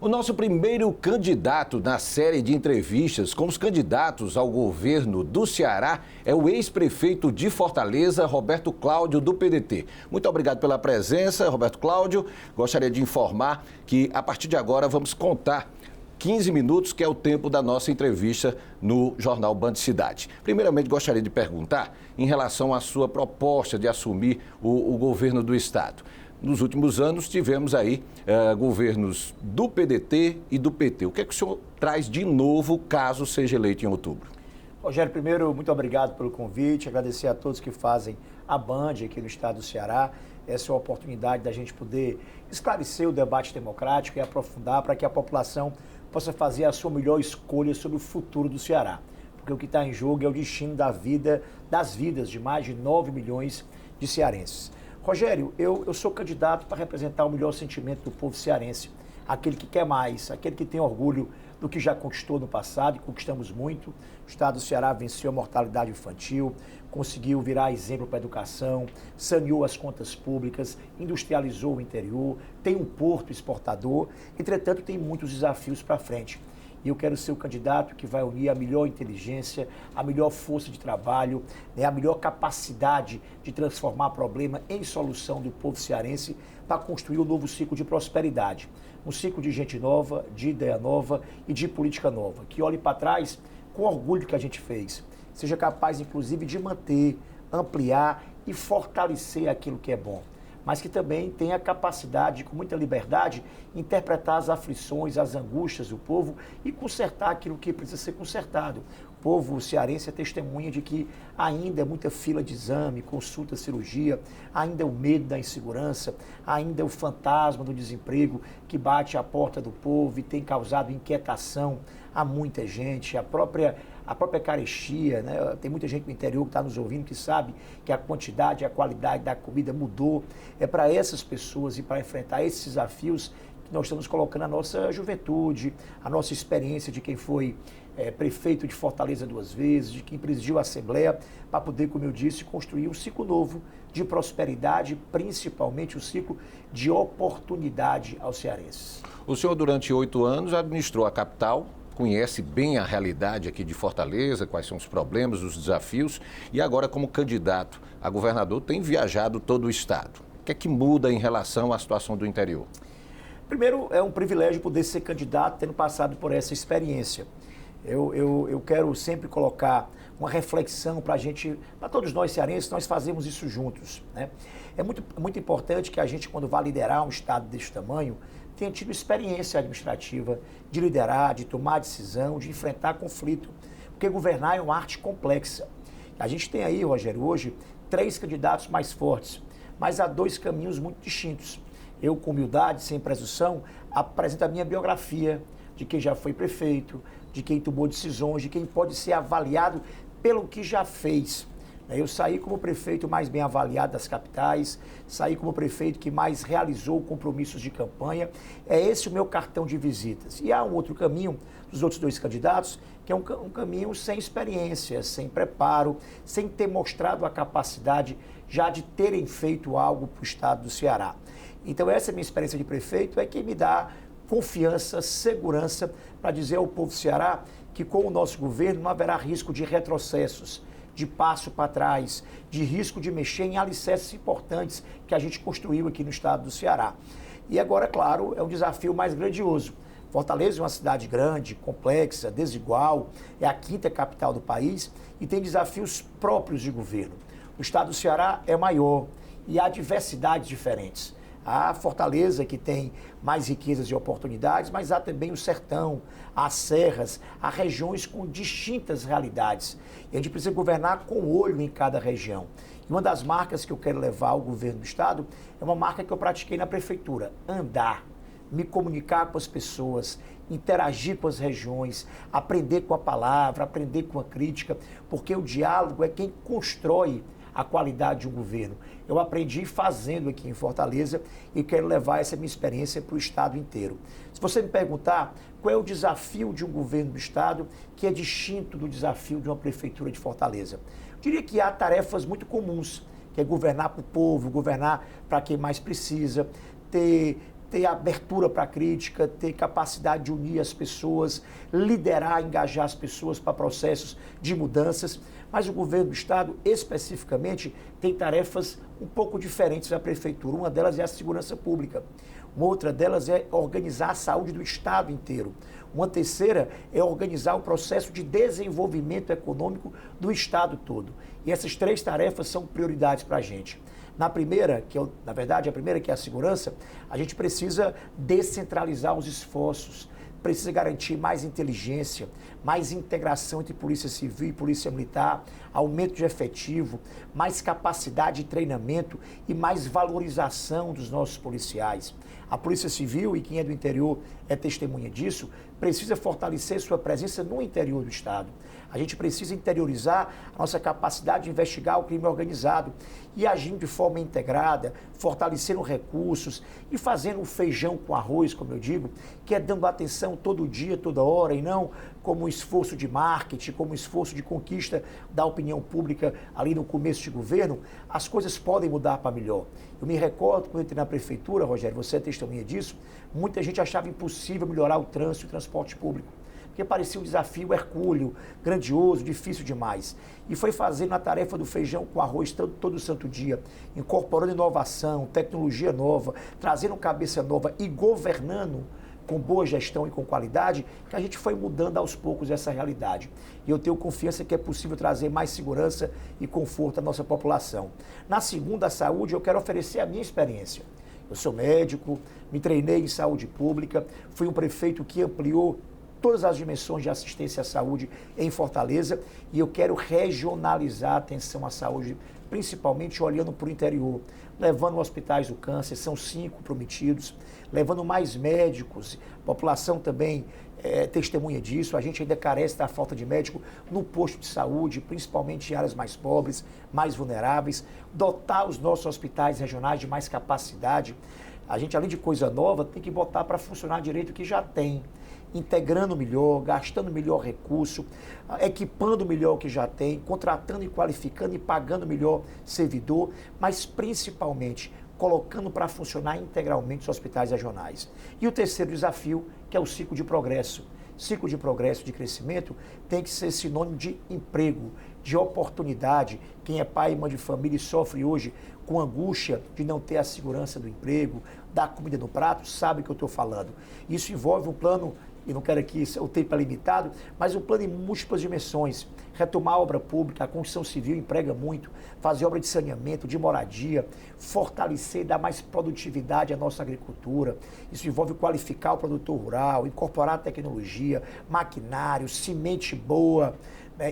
nosso primeiro candidato na série de entrevistas com os candidatos ao governo do Ceará é o ex-prefeito de Fortaleza, Roberto Cláudio, do PDT. Muito obrigado pela presença, Roberto Cláudio. Gostaria de informar que, a partir de agora, vamos contar 15 minutos, que é o tempo da nossa entrevista no Jornal Band Cidade. Primeiramente, gostaria de perguntar em relação à sua proposta de assumir o governo do Estado. Nos últimos anos, tivemos aí governos do PDT e do PT. O que é que o senhor traz de novo, caso seja eleito em outubro? Rogério, primeiro, muito obrigado pelo convite, agradecer a todos que fazem a Band aqui no estado do Ceará. Essa é a oportunidade da gente poder esclarecer o debate democrático e aprofundar para que a população possa fazer a sua melhor escolha sobre o futuro do Ceará. Porque o que está em jogo é o destino das vidas de mais de 9 milhões de cearenses. Rogério, eu sou candidato para representar o melhor sentimento do povo cearense, aquele que quer mais, aquele que tem orgulho do que já conquistou no passado, e conquistamos muito. O estado do Ceará venceu a mortalidade infantil, conseguiu virar exemplo para a educação, saneou as contas públicas, industrializou o interior, tem um porto exportador, entretanto tem muitos desafios para frente. E eu quero ser o candidato que vai unir a melhor inteligência, a melhor força de trabalho, a melhor capacidade de transformar problema em solução do povo cearense para construir um novo ciclo de prosperidade. Um ciclo de gente nova, de ideia nova e de política nova, que olhe para trás com orgulho do que a gente fez. Seja capaz, inclusive, de manter, ampliar e fortalecer aquilo que é bom, mas que também tenha a capacidade, com muita liberdade, interpretar as aflições, as angústias do povo e consertar aquilo que precisa ser consertado. O povo cearense é testemunha de que ainda é muita fila de exame, consulta, cirurgia, ainda é o medo da insegurança, ainda é o fantasma do desemprego que bate à porta do povo e tem causado inquietação a muita gente, a própria carestia, né? Tem muita gente no interior que está nos ouvindo que sabe que a quantidade e a qualidade da comida mudou. É para essas pessoas e para enfrentar esses desafios que nós estamos colocando a nossa juventude, a nossa experiência de quem foi prefeito de Fortaleza 2 vezes, de quem presidiu a Assembleia, para poder, como eu disse, construir um ciclo novo de prosperidade, principalmente um ciclo de oportunidade aos cearenses. O senhor, durante 8 anos, administrou a capital, conhece bem a realidade aqui de Fortaleza, quais são os problemas, os desafios, e agora, como candidato a governador, tem viajado todo o estado. O que é que muda em relação à situação do interior? Primeiro, é um privilégio poder ser candidato tendo passado por essa experiência. Eu quero sempre colocar uma reflexão para a gente, para todos nós cearenses, nós fazemos isso juntos, né? É muito importante que a gente, quando vai liderar um estado desse tamanho, tenha tido experiência administrativa de liderar, de tomar decisão, de enfrentar conflito, porque governar é uma arte complexa. A gente tem aí, Rogério, hoje, 3 candidatos mais fortes, mas há 2 caminhos muito distintos. Eu, com humildade, sem presunção, apresento a minha biografia de quem já foi prefeito, de quem tomou decisões, de quem pode ser avaliado pelo que já fez. Eu saí como prefeito mais bem avaliado das capitais, saí como prefeito que mais realizou compromissos de campanha. É esse o meu cartão de visitas. E há um outro caminho dos outros 2 candidatos, que é um caminho sem experiência, sem preparo, sem ter mostrado a capacidade já de terem feito algo para o estado do Ceará. Então essa minha experiência de prefeito é que me dá confiança, segurança para dizer ao povo do Ceará que com o nosso governo não haverá risco de retrocessos, de passo para trás, de risco de mexer em alicerces importantes que a gente construiu aqui no estado do Ceará. E agora, claro, é um desafio mais grandioso. Fortaleza é uma cidade grande, complexa, desigual, é a 5ª capital do país e tem desafios próprios de governo. O estado do Ceará é maior e há diversidades diferentes. Há Fortaleza, que tem mais riquezas e oportunidades, mas há também o sertão, há serras, há regiões com distintas realidades. E a gente precisa governar com olho em cada região. E uma das marcas que eu quero levar ao governo do estado é uma marca que eu pratiquei na prefeitura: andar, me comunicar com as pessoas, interagir com as regiões, aprender com a palavra, aprender com a crítica, porque o diálogo é quem constrói a qualidade de um governo. Eu aprendi fazendo aqui em Fortaleza e quero levar essa minha experiência para o estado inteiro. Se você me perguntar qual é o desafio de um governo do estado que é distinto do desafio de uma prefeitura de Fortaleza, eu diria que há tarefas muito comuns, que é governar para o povo, governar para quem mais precisa, ter ter abertura para a crítica, ter capacidade de unir as pessoas, liderar, engajar as pessoas para processos de mudanças. Mas o governo do Estado, especificamente, tem tarefas um pouco diferentes da Prefeitura. Uma delas é a segurança pública. Uma outra delas é organizar a saúde do Estado inteiro. Uma terceira é organizar o processo de desenvolvimento econômico do Estado todo. E essas três tarefas são prioridades para a gente. Na primeira, na verdade, a primeira que é a segurança, a gente precisa descentralizar os esforços, precisa garantir mais inteligência, mais integração entre Polícia Civil e Polícia Militar, aumento de efetivo, mais capacidade de treinamento e mais valorização dos nossos policiais. A Polícia Civil, e quem é do interior é testemunha disso, precisa fortalecer sua presença no interior do Estado. A gente precisa interiorizar a nossa capacidade de investigar o crime organizado e agindo de forma integrada, fortalecendo recursos e fazendo o feijão com arroz, como eu digo, que é dando atenção todo dia, toda hora, e não como um esforço de marketing, como um esforço de conquista da opinião pública ali no começo de governo. As coisas podem mudar para melhor. Eu me recordo, quando eu entrei na prefeitura, Rogério, você é testemunha disso, muita gente achava impossível melhorar o trânsito e o transporte público, porque parecia um desafio hercúleo, grandioso, difícil demais. E foi fazendo a tarefa do feijão com arroz todo santo dia, incorporando inovação, tecnologia nova, trazendo cabeça nova e governando com boa gestão e com qualidade, que a gente foi mudando aos poucos essa realidade. E eu tenho confiança que é possível trazer mais segurança e conforto à nossa população. Na segunda, a saúde, eu quero oferecer a minha experiência. Eu sou médico, me treinei em saúde pública, fui um prefeito que ampliou todas as dimensões de assistência à saúde em Fortaleza e eu quero regionalizar a atenção à saúde, principalmente olhando para o interior, levando hospitais do câncer, são 5 prometidos, levando mais médicos, a população também testemunha disso, a gente ainda carece da falta de médico no posto de saúde, principalmente em áreas mais pobres, mais vulneráveis, dotar os nossos hospitais regionais de mais capacidade. A gente, além de coisa nova, tem que botar para funcionar direito o que já tem, integrando melhor, gastando melhor recurso, equipando melhor o que já tem, contratando e qualificando e pagando melhor servidor, mas principalmente colocando para funcionar integralmente os hospitais regionais. E o terceiro desafio, que é o ciclo de progresso. Ciclo de progresso, de crescimento, tem que ser sinônimo de emprego, de oportunidade. Quem é pai e mãe de família e sofre hoje com angústia de não ter a segurança do emprego, da comida no prato, sabe o que eu estou falando. Isso envolve um plano, e não quero aqui, o tempo é limitado, mas um plano em múltiplas dimensões. Retomar a obra pública, a construção civil emprega muito, fazer obra de saneamento, de moradia, fortalecer e dar mais produtividade à nossa agricultura. Isso envolve qualificar o produtor rural, incorporar tecnologia, maquinário, semente boa,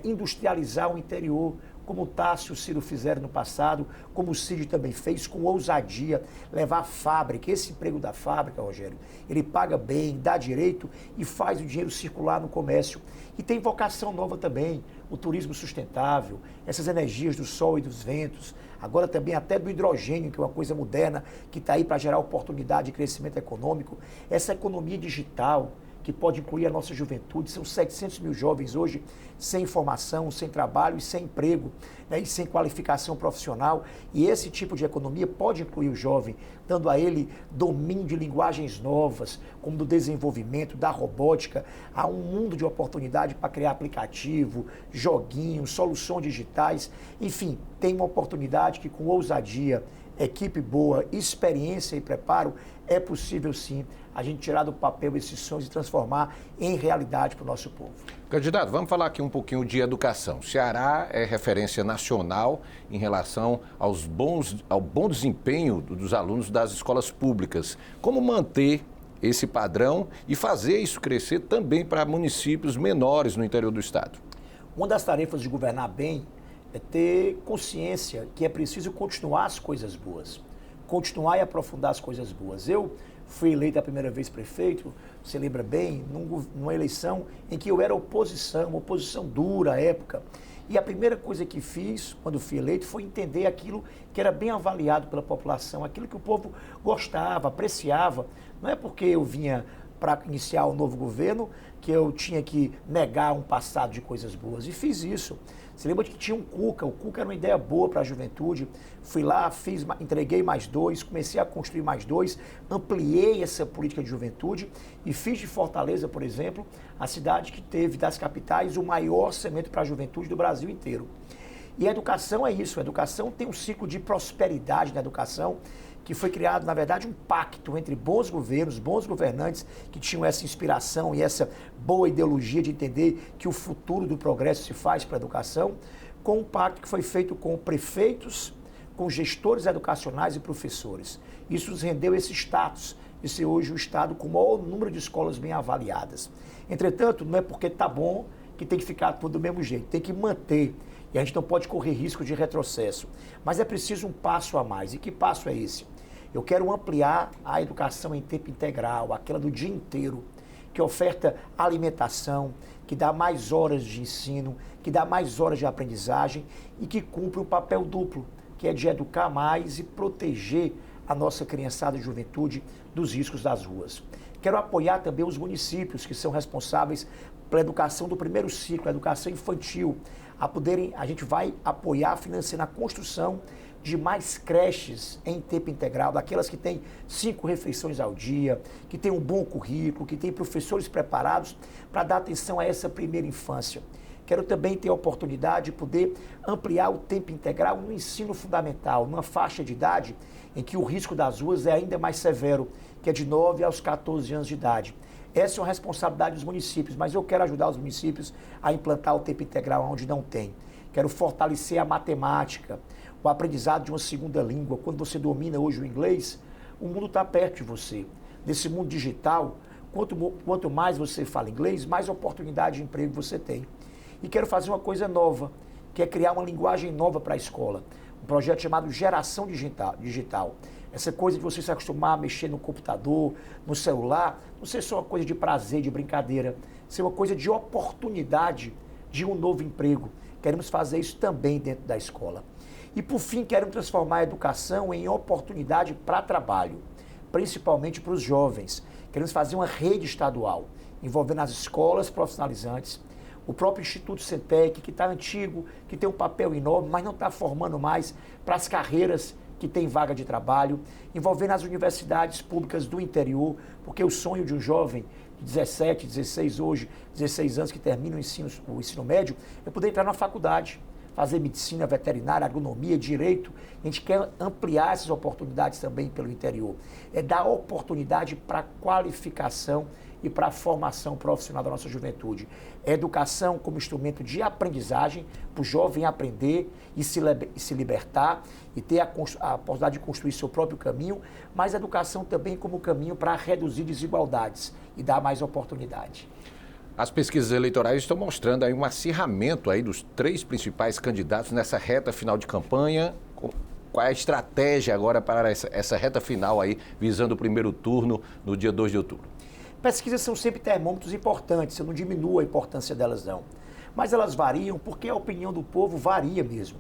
industrializar o interior, como o Tássio e o Ciro fizeram no passado, como o Cid também fez, com ousadia, levar a fábrica, esse emprego da fábrica, Rogério, ele paga bem, dá direito e faz o dinheiro circular no comércio. E tem vocação nova também, o turismo sustentável, essas energias do sol e dos ventos, agora também até do hidrogênio, que é uma coisa moderna, que está aí para gerar oportunidade de crescimento econômico, essa economia digital, que pode incluir a nossa juventude. São 700 mil jovens hoje sem formação, sem trabalho e sem emprego, e sem qualificação profissional. E esse tipo de economia pode incluir o jovem, dando a ele domínio de linguagens novas, como do desenvolvimento, da robótica. Há um mundo de oportunidade para criar aplicativo, joguinhos, soluções digitais. Enfim, tem uma oportunidade que com ousadia, equipe boa, experiência e preparo, é possível sim a gente tirar do papel esses sonhos e transformar em realidade para o nosso povo. Candidato, vamos falar aqui um pouquinho de educação. Ceará é referência nacional em relação ao bom desempenho dos alunos das escolas públicas. Como manter esse padrão e fazer isso crescer também para municípios menores no interior do estado? Uma das tarefas de governar bem é ter consciência que é preciso continuar as coisas boas, continuar e aprofundar as coisas boas. Eu fui eleito a primeira vez prefeito, você lembra bem, numa eleição em que eu era oposição, uma oposição dura à época. E a primeira coisa que fiz, quando fui eleito, foi entender aquilo que era bem avaliado pela população, aquilo que o povo gostava, apreciava. Não é porque eu vinha para iniciar um novo governo que eu tinha que negar um passado de coisas boas. E fiz isso. Você lembra que tinha um Cuca? O Cuca era uma ideia boa para a juventude. Fui lá, entreguei mais 2, comecei a construir mais 2, ampliei essa política de juventude e fiz de Fortaleza, por exemplo, a cidade que teve das capitais o maior orçamento para a juventude do Brasil inteiro. E a educação é isso. A educação tem um ciclo de prosperidade na educação, que foi criado, na verdade, um pacto entre bons governos, bons governantes que tinham essa inspiração e essa boa ideologia de entender que o futuro do progresso se faz para a educação, com um pacto que foi feito com prefeitos, com gestores educacionais e professores. Isso nos rendeu esse status, de ser hoje o estado com o maior número de escolas bem avaliadas. Entretanto, não é porque está bom que tem que ficar tudo do mesmo jeito, tem que manter. E a gente não pode correr risco de retrocesso. Mas é preciso um passo a mais. E que passo é esse? Eu quero ampliar a educação em tempo integral, aquela do dia inteiro, que oferta alimentação, que dá mais horas de ensino, que dá mais horas de aprendizagem e que cumpre um papel duplo, que é de educar mais e proteger a nossa criançada e juventude dos riscos das ruas. Quero apoiar também os municípios que são responsáveis pela educação do primeiro ciclo, a educação infantil. A gente vai apoiar financiando a construção de mais creches em tempo integral, daquelas que têm 5 refeições ao dia, que têm um bom currículo, que têm professores preparados para dar atenção a essa primeira infância. Quero também ter a oportunidade de poder ampliar o tempo integral no ensino fundamental, numa faixa de idade em que o risco das ruas é ainda mais severo, que é de 9 aos 14 anos de idade. Essa é uma responsabilidade dos municípios, mas eu quero ajudar os municípios a implantar o tempo integral onde não tem. Quero fortalecer a matemática, o aprendizado de uma segunda língua. Quando você domina hoje o inglês, o mundo está perto de você. Nesse mundo digital, quanto mais você fala inglês, mais oportunidade de emprego você tem. E quero fazer uma coisa nova, que é criar uma linguagem nova para a escola. Um projeto chamado Geração Digital. Essa coisa de você se acostumar a mexer no computador, no celular, não ser só uma coisa de prazer, de brincadeira, ser uma coisa de oportunidade de um novo emprego. Queremos fazer isso também dentro da escola. E, por fim, queremos transformar a educação em oportunidade para trabalho, principalmente para os jovens. Queremos fazer uma rede estadual, envolvendo as escolas profissionalizantes, o próprio Instituto Centec, que está antigo, que tem um papel enorme, mas não está formando mais para as carreiras que tem vaga de trabalho, envolvendo as universidades públicas do interior, porque o sonho de um jovem de 17, 16 hoje, 16 anos que termina o ensino médio, é poder entrar na faculdade, fazer medicina, veterinária, agronomia, direito. A gente quer ampliar essas oportunidades também pelo interior. É dar oportunidade para qualificação e para a formação profissional da nossa juventude. É educação como instrumento de aprendizagem, para o jovem aprender e se libertar e ter a possibilidade de construir seu próprio caminho, mas a educação também como caminho para reduzir desigualdades e dar mais oportunidade. As pesquisas eleitorais estão mostrando aí um acirramento aí dos 3 principais candidatos nessa reta final de campanha. Qual é a estratégia agora para essa reta final aí, visando o primeiro turno no dia 2 de outubro? Pesquisas são sempre termômetros importantes, eu não diminuo a importância delas não. Mas elas variam porque a opinião do povo varia mesmo.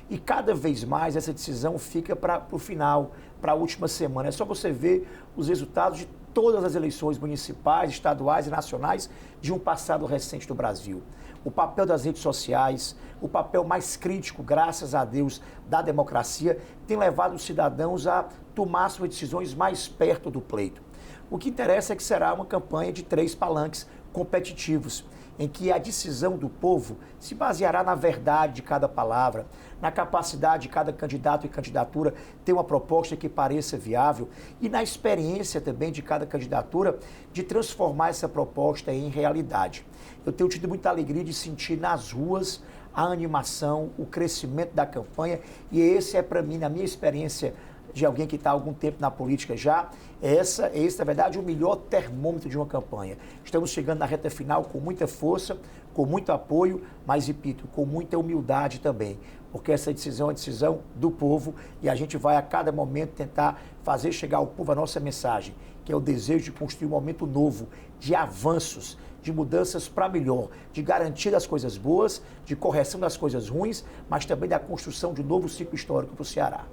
E cada vez mais essa decisão fica para o final, para a última semana. É só você ver os resultados de todas as eleições municipais, estaduais e nacionais de um passado recente do Brasil. O papel das redes sociais, o papel mais crítico, graças a Deus, da democracia, tem levado os cidadãos a tomar suas decisões mais perto do pleito. O que interessa é que será uma campanha de 3 palanques competitivos, em que a decisão do povo se baseará na verdade de cada palavra, na capacidade de cada candidato e candidatura ter uma proposta que pareça viável e na experiência também de cada candidatura de transformar essa proposta em realidade. Eu tenho tido muita alegria de sentir nas ruas a animação, o crescimento da campanha e esse é para mim, na minha experiência de alguém que está há algum tempo na política já, esse, na verdade, o melhor termômetro de uma campanha. Estamos chegando na reta final com muita força, com muito apoio, mas, repito, com muita humildade também, porque essa decisão é a decisão do povo e a gente vai a cada momento tentar fazer chegar ao povo a nossa mensagem, que é o desejo de construir um momento novo, de avanços, de mudanças para melhor, de garantia das coisas boas, de correção das coisas ruins, mas também da construção de um novo ciclo histórico para o Ceará.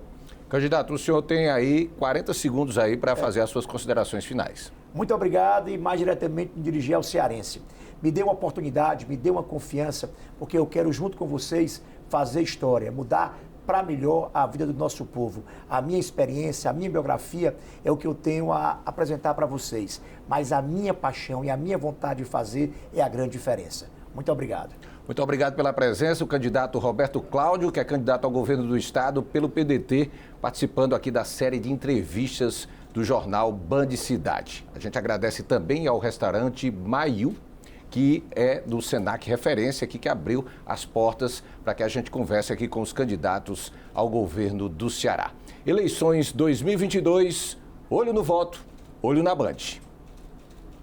Candidato, o senhor tem aí 40 segundos aí para fazer as suas considerações finais. Muito obrigado e mais diretamente me dirigir ao cearense. Me dê uma oportunidade, me dê uma confiança, porque eu quero, junto com vocês, fazer história, mudar para melhor a vida do nosso povo. A minha experiência, a minha biografia é o que eu tenho a apresentar para vocês. Mas a minha paixão e a minha vontade de fazer é a grande diferença. Muito obrigado. Muito obrigado pela presença, o candidato Roberto Cláudio, que é candidato ao governo do estado pelo PDT, participando aqui da série de entrevistas do jornal Band Cidade. A gente agradece também ao restaurante Maiu, que é do Senac referência aqui, que abriu as portas para que a gente converse aqui com os candidatos ao governo do Ceará. Eleições 2022, olho no voto, olho na Band.